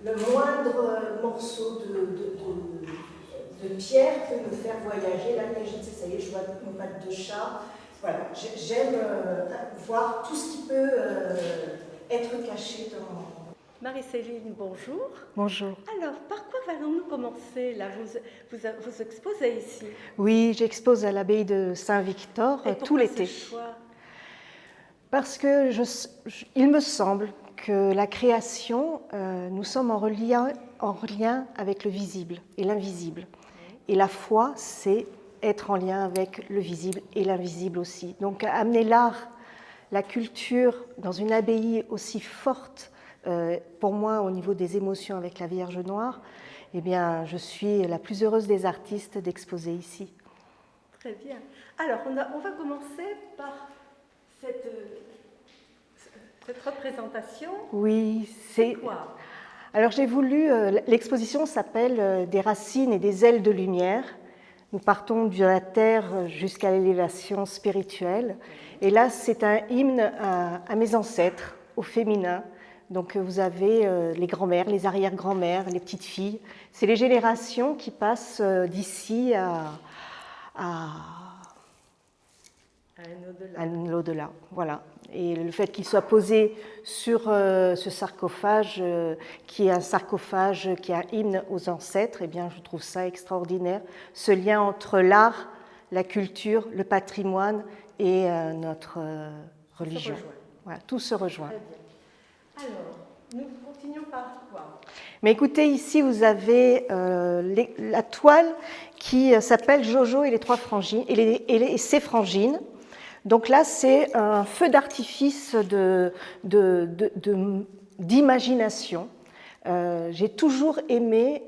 le moindre morceau de pierre peut me faire voyager. Là, je sais, ça y est, je vois mon patte de chat. Voilà, j'aime voir tout ce qui peut être caché dans... Marie-Céline, bonjour. Bonjour. Alors, par quoi allons-nous commencer là vous exposez ici. Oui, j'expose à l'abbaye de Saint-Victor tout l'été. Parce que il me semble que la création, nous sommes en lien avec le visible et l'invisible. Et la foi, c'est être en lien avec le visible et l'invisible aussi. Donc amener l'art, la culture dans une abbaye aussi forte, pour moi au niveau des émotions avec la Vierge Noire, eh bien, je suis la plus heureuse des artistes d'exposer ici. Très bien. Alors, on va commencer par cette représentation. Oui, c'est quoi? Alors j'ai voulu, l'exposition s'appelle Des racines et des ailes de lumière. Nous partons de la terre jusqu'à l'élévation spirituelle. Et là, c'est un hymne à mes ancêtres, au féminin. Donc vous avez les grands-mères, les arrière-grands-mères, les petites filles. C'est les générations qui passent d'ici à un au-delà. Voilà. Et le fait qu'il soit posé sur ce sarcophage, qui est un sarcophage, qui est un hymne aux ancêtres, eh bien, je trouve ça extraordinaire. Ce lien entre l'art, la culture, le patrimoine et notre religion. Voilà, tout se rejoint. Très bien. Alors, nous continuons par quoi? Mais écoutez, ici, vous avez la toile qui s'appelle Jojo et les trois frangines, et ses frangines. Donc là, c'est un feu d'artifice d'imagination. J'ai toujours aimé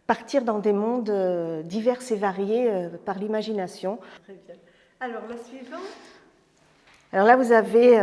partir dans des mondes divers et variés par l'imagination. Très bien. Alors, la suivante. Alors là, vous avez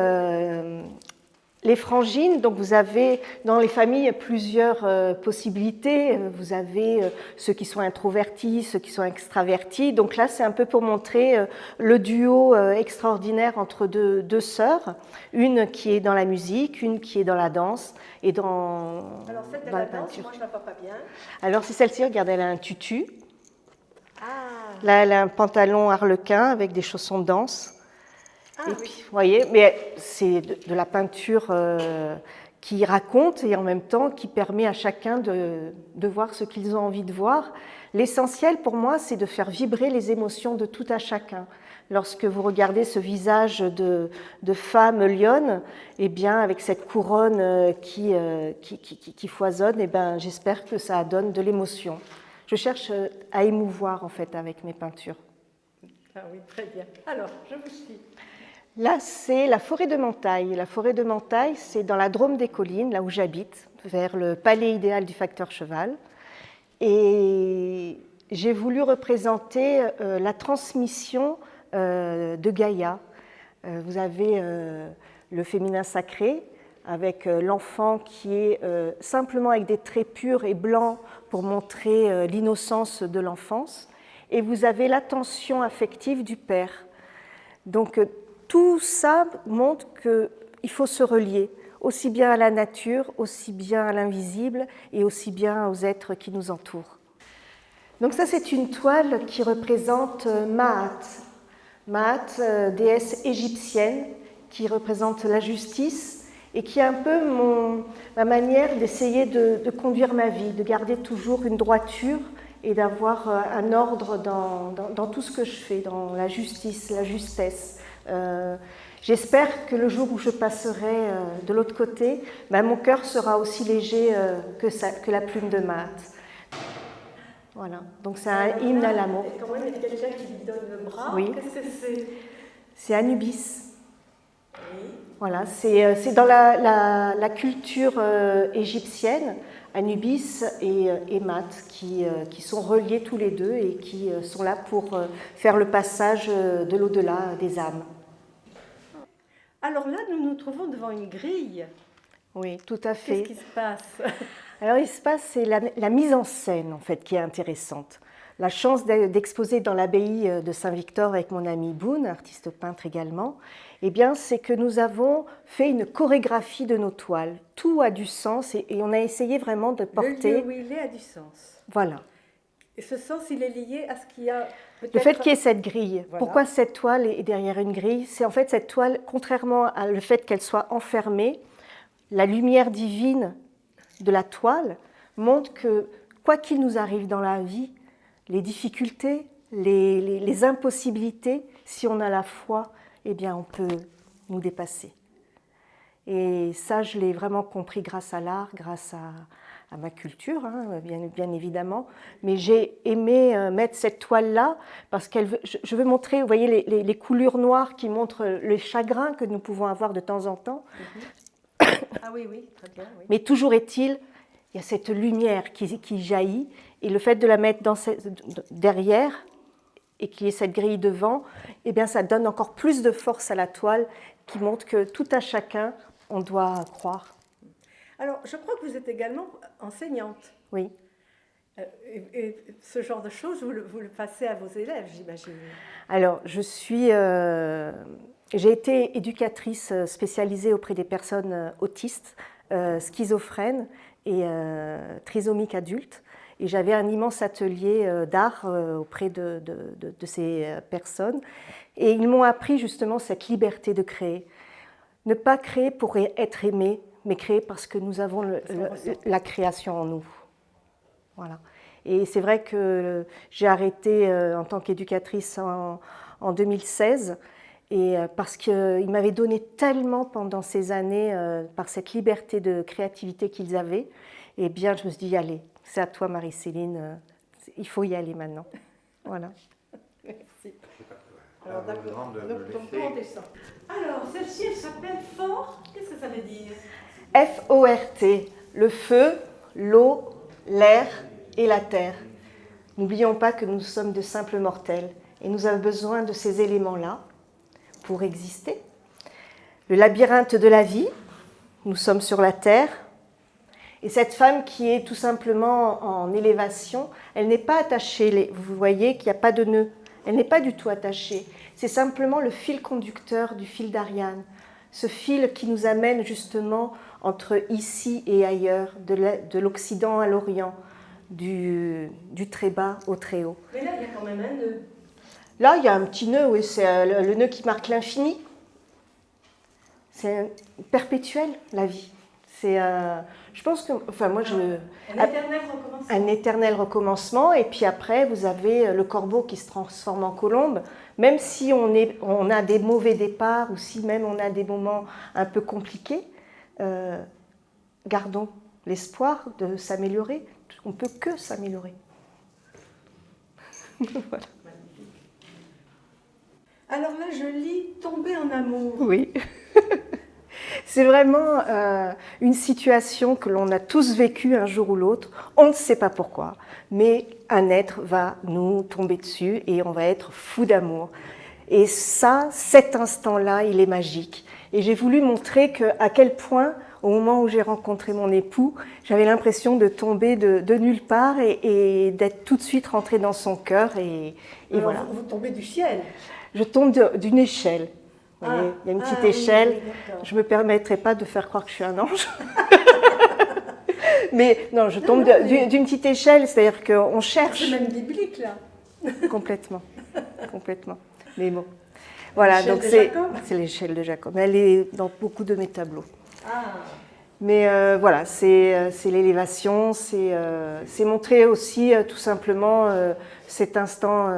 les frangines. Donc vous avez dans les familles plusieurs possibilités. Vous avez ceux qui sont introvertis, ceux qui sont extravertis. Donc là, c'est un peu pour montrer le duo extraordinaire entre deux sœurs. Une qui est dans la musique, une qui est dans la danse et dans Alors celle de dans la la danse, peinture. moi je la vois pas bien. Alors c'est celle-ci, regardez, elle a un tutu. Ah. Là, elle a un pantalon harlequin avec des chaussons de danse. Ah, et oui. puis, vous voyez, mais c'est de la peinture qui raconte et en même temps qui permet à chacun de voir ce qu'ils ont envie de voir. L'essentiel pour moi, c'est de faire vibrer les émotions de tout à chacun. Lorsque vous regardez ce visage de femme lionne, eh bien, avec cette couronne qui foisonne, eh bien, j'espère que ça donne de l'émotion. Je cherche à émouvoir en fait avec mes peintures. Ah oui, très bien. Alors, je vous suis. Là, c'est la forêt de Mentailles. La forêt de Mentailles, c'est dans la Drôme des Collines, là où j'habite, vers le palais idéal du facteur cheval. Et j'ai voulu représenter la transmission de Gaïa. Vous avez le féminin sacré, avec l'enfant qui est simplement avec des traits purs et blancs pour montrer l'innocence de l'enfance. Et vous avez l'attention affective du père. Donc, tout ça montre qu'il faut se relier, aussi bien à la nature, aussi bien à l'invisible et aussi bien aux êtres qui nous entourent. Donc ça, c'est une toile qui représente Maat. Maat, déesse égyptienne, qui représente la justice et qui est un peu ma manière d'essayer de conduire ma vie, de garder toujours une droiture et d'avoir un ordre dans tout ce que je fais, dans la justice, la justesse. J'espère que le jour où je passerai de l'autre côté, mon cœur sera aussi léger que la plume de Maat. Voilà, donc c'est un hymne à l'amour. Et quand même, il y a quelqu'un qui lui donne le bras. Oui. Qu'est-ce que c'est? C'est Anubis. Oui. Voilà, c'est dans la culture égyptienne, Anubis et Maat qui sont reliés tous les deux et qui sont là pour faire le passage de l'au-delà des âmes. Alors là, nous nous trouvons devant une grille. Oui, tout à fait. Qu'est-ce qui se passe? Alors, il se passe, c'est la mise en scène, en fait, qui est intéressante. la chance d'exposer dans l'abbaye de Saint-Victor avec mon ami Boone, artiste peintre également, eh bien, c'est que nous avons fait une chorégraphie de nos toiles. Tout a du sens et on a essayé vraiment de porter... Le lieu où il est a du sens. Voilà. Et ce sens, il est lié à ce qu'il y a... Le fait qu'il y ait cette grille. Voilà. Pourquoi cette toile est derrière une grille? C'est en fait cette toile, contrairement à le fait qu'elle soit enfermée, la lumière divine de la toile montre que quoi qu'il nous arrive dans la vie, les difficultés, les impossibilités, si on a la foi, eh bien on peut nous dépasser. Et ça, je l'ai vraiment compris grâce à l'art, grâce à ma culture, hein, bien évidemment. Mais j'ai aimé mettre cette toile-là parce que je veux montrer, vous voyez, les coulures noires qui montrent les chagrins que nous pouvons avoir de temps en temps. Ah oui, oui, très bien. Oui. Mais toujours est-il, il y a cette lumière qui jaillit, et le fait de la mettre derrière et qu'il y ait cette grille devant, eh bien, ça donne encore plus de force à la toile qui montre que tout à chacun, on doit croire. Alors, je crois que vous êtes également enseignante. Oui. Et ce genre de choses, vous le passez à vos élèves, j'imagine. Alors, j'ai été éducatrice spécialisée auprès des personnes autistes, schizophrènes et trisomiques adultes. Et j'avais un immense atelier d'art auprès de ces personnes. Et ils m'ont appris justement cette liberté de créer. Ne pas créer pour être aimé, mais créer parce que nous avons la création en nous. Voilà. Et c'est vrai que j'ai arrêté en tant qu'éducatrice en 2016, et parce qu'ils m'avaient donné tellement pendant ces années, par cette liberté de créativité qu'ils avaient, et bien je me suis dit, allez, c'est à toi Marie-Céline, il faut y aller maintenant. Voilà. Merci. Alors d'accord, donc on descend. Alors, celle-ci, elle s'appelle Fort. Qu'est-ce que ça veut dire? F-O-R-T, le feu, l'eau, l'air et la terre. N'oublions pas que nous sommes de simples mortels et nous avons besoin de ces éléments-là pour exister. Le labyrinthe de la vie, nous sommes sur la terre. Et cette femme qui est tout simplement en élévation, elle n'est pas attachée. Vous voyez qu'il n'y a pas de nœud. Elle n'est pas du tout attachée. C'est simplement le fil conducteur du fil d'Ariane. Ce fil qui nous amène justement entre ici et ailleurs, de l'Occident à l'Orient, du très bas au très haut. Mais là, il y a quand même un nœud. Là, il y a un petit nœud, oui, c'est le nœud qui marque l'infini. C'est perpétuel, la vie. C'est, je pense que, enfin, moi, un éternel recommencement. Un éternel recommencement, et puis après, vous avez le corbeau qui se transforme en colombe. Même si on a des mauvais départs, ou si même on a des moments un peu compliqués, gardons l'espoir de s'améliorer. On ne peut que s'améliorer. Voilà. Alors là, je lis « Tomber en amour ». Oui. C'est vraiment une situation que l'on a tous vécue un jour ou l'autre. On ne sait pas pourquoi, mais un être va nous tomber dessus et on va être fou d'amour. Et ça, cet instant-là, il est magique. Et j'ai voulu montrer à quel point, au moment où j'ai rencontré mon époux, j'avais l'impression de tomber de nulle part et d'être tout de suite rentrée dans son cœur. Et voilà. Vous tombez du ciel. Je tombe d'une échelle. Vous voyez, il y a une petite échelle. Oui, je ne me permettrai pas de faire croire que je suis un ange. Mais non, je tombe d'une petite échelle, c'est-à-dire qu'on cherche. C'est même biblique, là. Complètement. Complètement. Mais bon. Voilà, donc c'est l'échelle de Jacob. Elle est dans beaucoup de mes tableaux. Ah. Mais voilà, c'est l'élévation, c'est montrer aussi tout simplement cet instant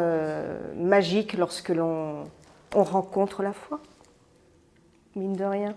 magique lorsque l'on rencontre la foi. Mine de rien.